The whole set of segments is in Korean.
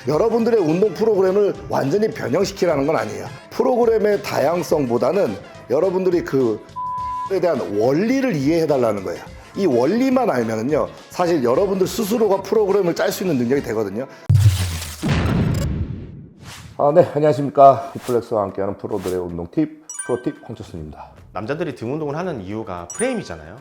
여러분들의 운동 프로그램을 완전히 변형시키라는 건 아니에요. 프로그램의 다양성보다는 여러분들이 그에 대한 원리를 이해해달라는 거예요. 이 원리만 알면은요, 사실 여러분들 스스로가 프로그램을 짤 수 있는 능력이 되거든요. 네, 안녕하십니까. 힙플렉스와 함께하는 프로들의 운동 팁, 프로팁 황철순입니다. 남자들이 등 운동을 하는 이유가 프레임이잖아요.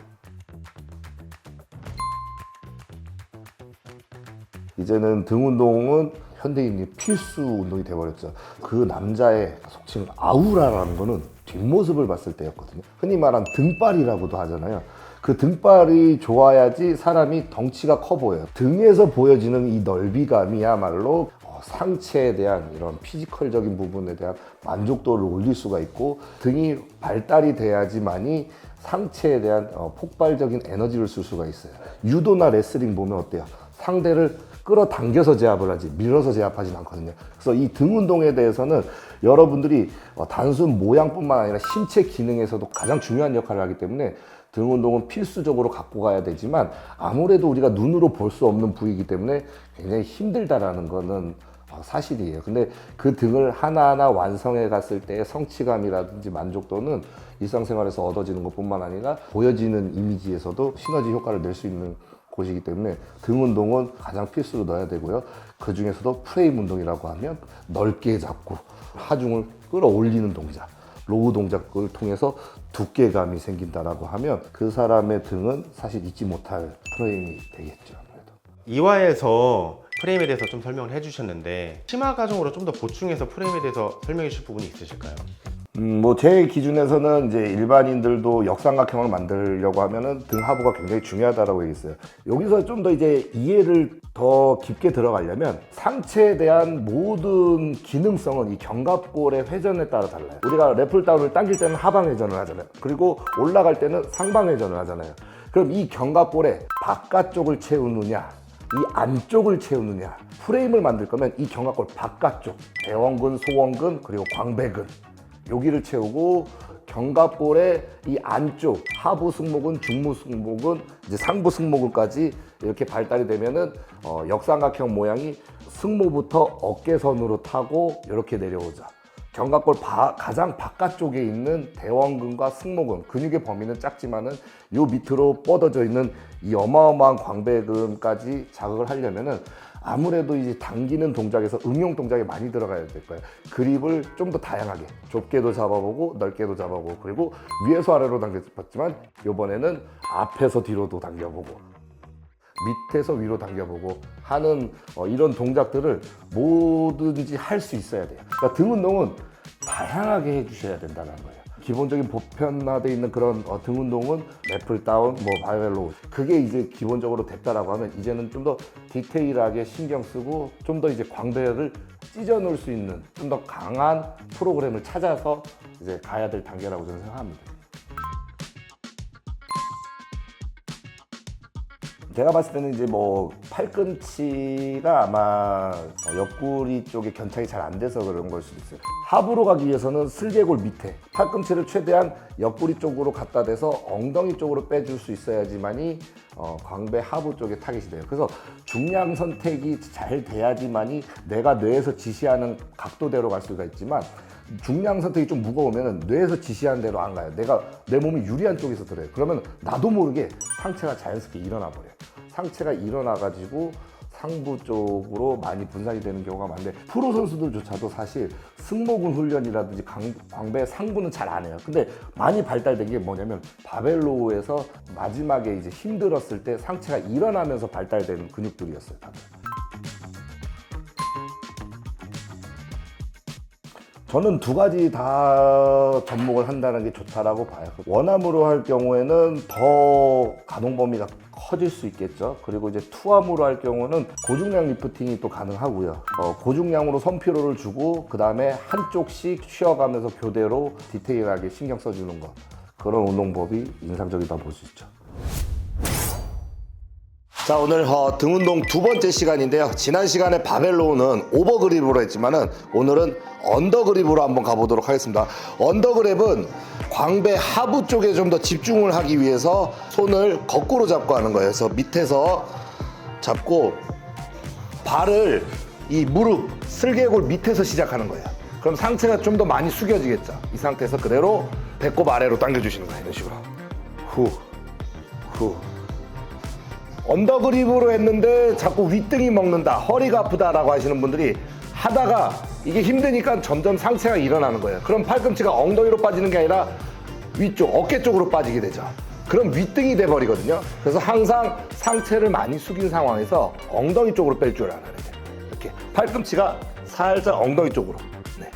이제는 등 운동은 현대인이 필수 운동이 돼버렸죠. 그 남자의 속칭 아우라라는 거는 뒷모습을 봤을 때였거든요. 흔히 말한 등발이라고도 하잖아요. 그 등발이 좋아야지 사람이 덩치가 커 보여요. 등에서 보여지는 이 넓이감이야말로 상체에 대한 이런 피지컬적인 부분에 대한 만족도를 올릴 수가 있고, 등이 발달이 돼야지만이 상체에 대한 폭발적인 에너지를 쓸 수가 있어요. 유도나 레슬링 보면 어때요? 상대를 끌어당겨서 제압을 하지 밀어서 제압하진 않거든요. 그래서 이 등 운동에 대해서는 여러분들이 단순 모양뿐만 아니라 신체 기능에서도 가장 중요한 역할을 하기 때문에 등 운동은 필수적으로 갖고 가야 되지만, 아무래도 우리가 눈으로 볼 수 없는 부위이기 때문에 굉장히 힘들다라는 거는 사실이에요. 근데 그 등을 하나하나 완성해 갔을 때의 성취감이라든지 만족도는 일상생활에서 얻어지는 것뿐만 아니라 보여지는 이미지에서도 시너지 효과를 낼 수 있는 곳이기 때문에 등 운동은 가장 필수로 넣어야 되고요. 그 중에서도 프레임 운동이라고 하면 넓게 잡고 하중을 끌어올리는 동작, 로우 동작을 통해서 두께감이 생긴다라고 하면 그 사람의 등은 사실 잊지 못할 프레임이 되겠죠. 아무래도. 2화에서 프레임에 대해서 좀 설명을 해주셨는데, 심화 과정으로 좀 더 보충해서 프레임에 대해서 설명해 주실 부분이 있으실까요? 제 기준에서는 이제 일반인들도 역삼각형을 만들려고 하면은 등 하부가 굉장히 중요하다라고 얘기했어요. 여기서 좀 더 이제 이해를 더 깊게 들어가려면 상체에 대한 모든 기능성은 이 견갑골의 회전에 따라 달라요. 우리가 랩풀다운을 당길 때는 하방 회전을 하잖아요. 그리고 올라갈 때는 상방 회전을 하잖아요. 그럼 이 견갑골의 바깥쪽을 채우느냐, 이 안쪽을 채우느냐, 프레임을 만들 거면 이 견갑골 바깥쪽, 대원근, 소원근, 그리고 광배근, 여기를 채우고, 견갑골의 이 안쪽 하부 승모근, 중부 승모근, 이제 상부 승모근까지 이렇게 발달이 되면은 역삼각형 모양이 승모부터 어깨선으로 타고 이렇게 내려오죠. 견갑골 가장 바깥쪽에 있는 대원근과 승모근, 근육의 범위는 작지만은 요 밑으로 뻗어져 있는 이 어마어마한 광배근까지 자극을 하려면은 아무래도 이제 당기는 동작에서 응용 동작이 많이 들어가야 될 거예요. 그립을 좀 더 다양하게 좁게도 잡아보고 넓게도 잡아보고, 그리고 위에서 아래로 당겼지만 이번에는 앞에서 뒤로도 당겨보고 밑에서 위로 당겨보고 하는 이런 동작들을 뭐든지 할 수 있어야 돼요. 그러니까 등 운동은 다양하게 해주셔야 된다는 거예요. 기본적인 보편화되어 있는 그런 등 운동은 랩풀 다운, 바벨로, 그게 이제 기본적으로 됐다라고 하면 이제는 좀 더 디테일하게 신경 쓰고 좀 더 이제 광배를 찢어 놓을 수 있는 좀 더 강한 프로그램을 찾아서 이제 가야 될 단계라고 저는 생각합니다. 제가 봤을 때는 이제 팔꿈치가 아마 옆구리 쪽에 견착이 잘 안 돼서 그런 걸 수도 있어요. 하부로 가기 위해서는 슬개골 밑에 팔꿈치를 최대한 옆구리 쪽으로 갖다 대서 엉덩이 쪽으로 빼줄 수 있어야지만이 광배 하부 쪽에 타깃이 돼요. 그래서 중량 선택이 잘 돼야지만이 내가 뇌에서 지시하는 각도대로 갈 수가 있지만, 중량 선택이 좀 무거우면 뇌에서 지시하는 대로 안 가요. 내 몸이 유리한 쪽에서 들어요. 그러면 나도 모르게 상체가 자연스럽게 일어나 버려요. 상체가 일어나가지고 상부 쪽으로 많이 분산이 되는 경우가 많은데, 프로 선수들조차도 사실 승모근 훈련이라든지 광배 상부는 잘 안 해요. 근데 많이 발달된 게 뭐냐면 바벨로우에서 마지막에 이제 힘들었을 때 상체가 일어나면서 발달된 근육들이었어요, 다들. 저는 두 가지 다 접목을 한다는 게 좋다라고 봐요. 원암으로 할 경우에는 더 가동 범위가 커질 수 있겠죠. 그리고 이제 투암으로 할 경우는 고중량 리프팅이 또 가능하고요. 고중량으로 선피로를 주고 그 다음에 한쪽씩 쉬어가면서 교대로 디테일하게 신경 써주는 것, 그런 운동법이 인상적이다 볼 수 있죠. 자, 오늘 등 운동 두 번째 시간인데요. 지난 시간에 바벨로우는 오버그립으로 했지만은 오늘은 언더그립으로 한번 가보도록 하겠습니다. 언더그립은 광배 하부 쪽에 좀 더 집중을 하기 위해서 손을 거꾸로 잡고 하는 거예요. 그래서 밑에서 잡고 발을 이 무릎, 슬개골 밑에서 시작하는 거예요. 그럼 상체가 좀 더 많이 숙여지겠죠. 이 상태에서 그대로 배꼽 아래로 당겨주시는 거예요. 이런 식으로. 후, 후. 언더그립으로 했는데 자꾸 윗등이 먹는다, 허리가 아프다라고 하시는 분들이 하다가 이게 힘드니까 점점 상체가 일어나는 거예요. 그럼 팔꿈치가 엉덩이로 빠지는 게 아니라 위쪽, 어깨 쪽으로 빠지게 되죠. 그럼 윗등이 돼버리거든요. 그래서 항상 상체를 많이 숙인 상황에서 엉덩이 쪽으로 뺄 줄 알아야 돼요. 이렇게 팔꿈치가 살짝 엉덩이 쪽으로. 네.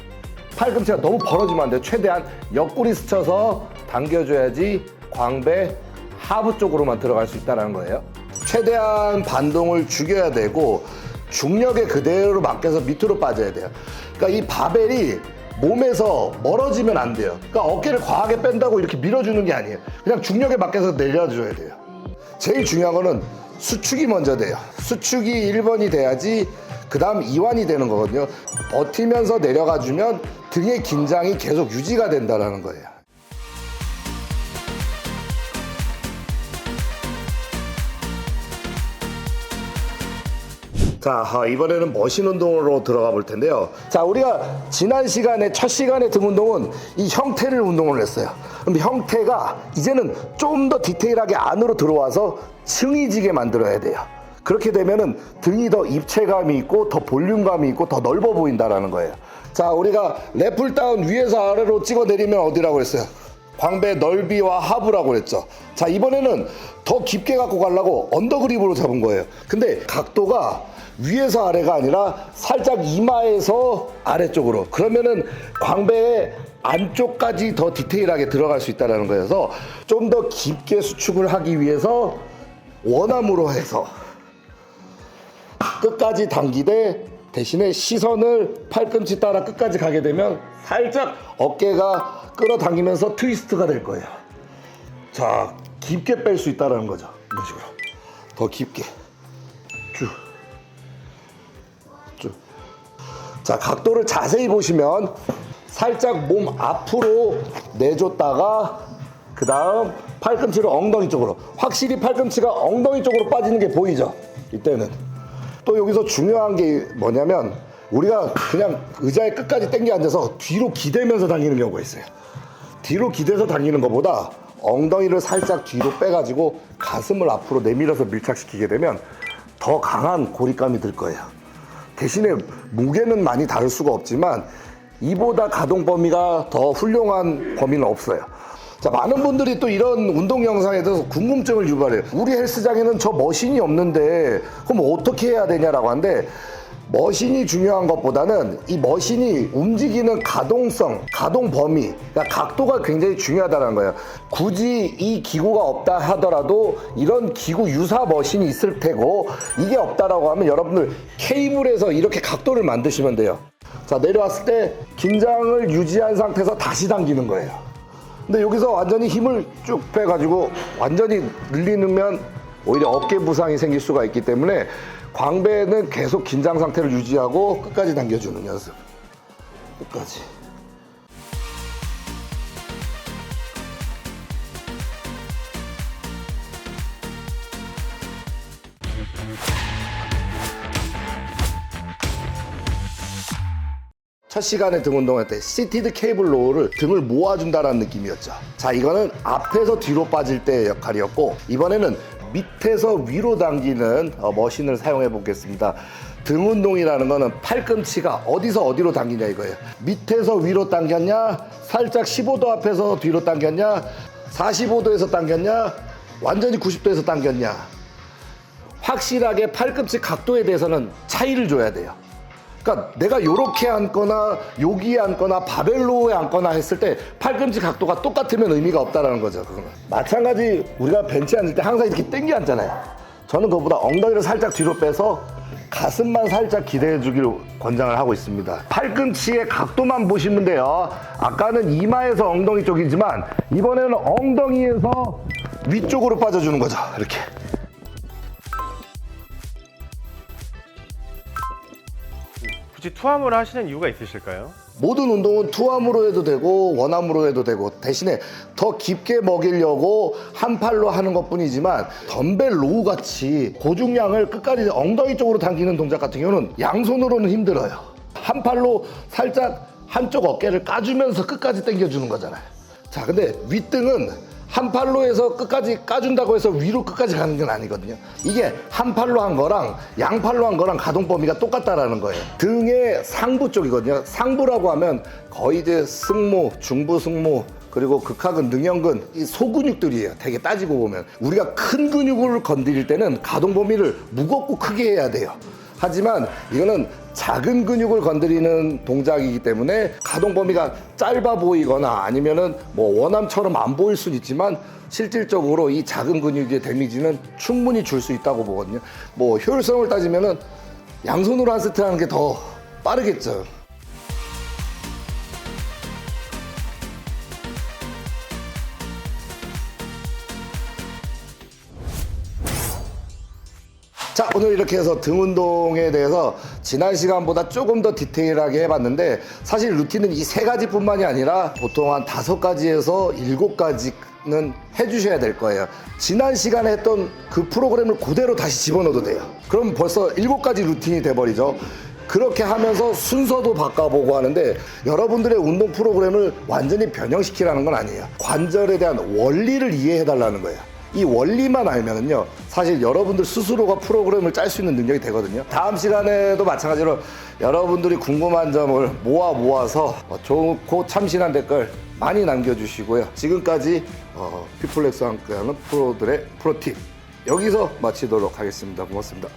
팔꿈치가 너무 벌어지면 안 돼요. 최대한 옆구리 스쳐서 당겨줘야지 광배 하부 쪽으로만 들어갈 수 있다는 거예요. 최대한 반동을 죽여야 되고 중력에 그대로 맡겨서 밑으로 빠져야 돼요. 그러니까 이 바벨이 몸에서 멀어지면 안 돼요. 그러니까 어깨를 과하게 뺀다고 이렇게 밀어주는 게 아니에요. 그냥 중력에 맡겨서 내려줘야 돼요. 제일 중요한 거는 수축이 먼저 돼요. 수축이 1번이 돼야지 그 다음 2완이 되는 거거든요. 버티면서 내려가주면 등의 긴장이 계속 유지가 된다는 거예요. 자, 이번에는 머신 운동으로 들어가 볼 텐데요. 자, 우리가 지난 시간에, 첫 시간에 등 운동은 이 형태를 운동을 했어요. 그럼 형태가 이제는 좀 더 디테일하게 안으로 들어와서 층이 지게 만들어야 돼요. 그렇게 되면은 등이 더 입체감이 있고 더 볼륨감이 있고 더 넓어 보인다라는 거예요. 자, 우리가 랩풀 다운 위에서 아래로 찍어 내리면 어디라고 했어요? 광배 넓이와 하부라고 그랬죠. 자, 이번에는 더 깊게 갖고 가려고 언더그립으로 잡은 거예요. 근데 각도가 위에서 아래가 아니라 살짝 이마에서 아래쪽으로. 그러면은 광배의 안쪽까지 더 디테일하게 들어갈 수 있다는 거여서 좀 더 깊게 수축을 하기 위해서 원암으로 해서 끝까지 당기되 대신에 시선을 팔꿈치 따라 끝까지 가게 되면 살짝 어깨가 끌어당기면서 트위스트가 될 거예요. 자, 깊게 뺄 수 있다는 거죠. 이런 식으로 더 깊게 쭉. 자, 각도를 자세히 보시면 살짝 몸 앞으로 내줬다가 그 다음 팔꿈치를 엉덩이 쪽으로, 확실히 팔꿈치가 엉덩이 쪽으로 빠지는 게 보이죠. 이때는 또 여기서 중요한 게 뭐냐면 우리가 그냥 의자에 끝까지 당겨 앉아서 뒤로 기대면서 당기는 경우가 있어요. 뒤로 기대서 당기는 것보다 엉덩이를 살짝 뒤로 빼가지고 가슴을 앞으로 내밀어서 밀착시키게 되면 더 강한 고립감이 들 거예요. 대신에 무게는 많이 다를 수가 없지만 이보다 가동 범위가 더 훌륭한 범위는 없어요. 자, 많은 분들이 또 이런 운동 영상에 대해서 궁금증을 유발해요. 우리 헬스장에는 저 머신이 없는데 그럼 어떻게 해야 되냐라고 하는데, 머신이 중요한 것보다는 이 머신이 움직이는 가동성, 가동 범위, 그러니까 각도가 굉장히 중요하다는 거예요. 굳이 이 기구가 없다 하더라도 이런 기구 유사 머신이 있을 테고, 이게 없다라고 하면 여러분들 케이블에서 이렇게 각도를 만드시면 돼요. 자, 내려왔을 때 긴장을 유지한 상태에서 다시 당기는 거예요. 근데 여기서 완전히 힘을 쭉 빼가지고 완전히 늘리면 오히려 어깨 부상이 생길 수가 있기 때문에 광배는 계속 긴장 상태를 유지하고 끝까지 당겨주는 연습. 끝까지. 첫 시간에 등 운동할 때 시티드 케이블 로우를 등을 모아준다는 느낌이었죠. 자, 이거는 앞에서 뒤로 빠질 때의 역할이었고, 이번에는 밑에서 위로 당기는 머신을 사용해 보겠습니다. 등 운동이라는 거는 팔꿈치가 어디서 어디로 당기냐 이거예요. 밑에서 위로 당겼냐, 살짝 15도 앞에서 뒤로 당겼냐, 45도에서 당겼냐, 완전히 90도에서 당겼냐. 확실하게 팔꿈치 각도에 대해서는 차이를 줘야 돼요. 그러니까 내가 요렇게 앉거나 여기에 앉거나 바벨로에 앉거나 했을 때 팔꿈치 각도가 똑같으면 의미가 없다는 거죠. 그거는 마찬가지, 우리가 벤치에 앉을 때 항상 이렇게 당겨 앉잖아요. 저는 그것보다 엉덩이를 살짝 뒤로 빼서 가슴만 살짝 기대해 주기를 권장을 하고 있습니다. 팔꿈치의 각도만 보시면 돼요. 아까는 이마에서 엉덩이 쪽이지만 이번에는 엉덩이에서 위쪽으로 빠져주는 거죠. 이렇게. 굳이 투함을 하시는 이유가 있으실까요? 모든 운동은 투암으로 해도 되고 원암으로 해도 되고 대신에 더 깊게 먹이려고 한 팔로 하는 것뿐이지만 덤벨 로우 같이 고중량을 끝까지 엉덩이 쪽으로 당기는 동작 같은 경우는 양손으로는 힘들어요. 한 팔로 살짝 한쪽 어깨를 까주면서 끝까지 당겨주는 거잖아요. 자, 근데 윗등은 한 팔로 해서 끝까지 까준다고 해서 위로 끝까지 가는 건 아니거든요. 이게 한 팔로 한 거랑 양팔로 한 거랑 가동 범위가 똑같다라는 거예요. 등의 상부 쪽이거든요. 상부라고 하면 거의 이제 승모, 중부 승모, 그리고 극하근, 능형근 이 소근육들이에요. 되게 따지고 보면 우리가 큰 근육을 건드릴 때는 가동 범위를 무겁고 크게 해야 돼요. 하지만 이거는 작은 근육을 건드리는 동작이기 때문에 가동 범위가 짧아 보이거나 아니면은 뭐 원암처럼 안 보일 수는 있지만 실질적으로 이 작은 근육의 데미지는 충분히 줄 수 있다고 보거든요. 뭐 효율성을 따지면은 양손으로 한 세트 하는 게 더 빠르겠죠. 자, 오늘 이렇게 해서 등 운동에 대해서 지난 시간보다 조금 더 디테일하게 해봤는데 사실 루틴은 이 세 가지뿐만이 아니라 보통 한 5가지에서 7가지는 해주셔야 될 거예요. 지난 시간에 했던 그 프로그램을 그대로 다시 집어넣어도 돼요. 그럼 벌써 7가지 루틴이 돼버리죠. 그렇게 하면서 순서도 바꿔보고 하는데 여러분들의 운동 프로그램을 완전히 변형시키라는 건 아니에요. 관절에 대한 원리를 이해해달라는 거예요. 이 원리만 알면은요, 사실 여러분들 스스로가 프로그램을 짤 수 있는 능력이 되거든요. 다음 시간에도 마찬가지로 여러분들이 궁금한 점을 모아서 좋고 참신한 댓글 많이 남겨주시고요. 지금까지 피플렉스와 함께하는 프로들의 프로팁 여기서 마치도록 하겠습니다. 고맙습니다.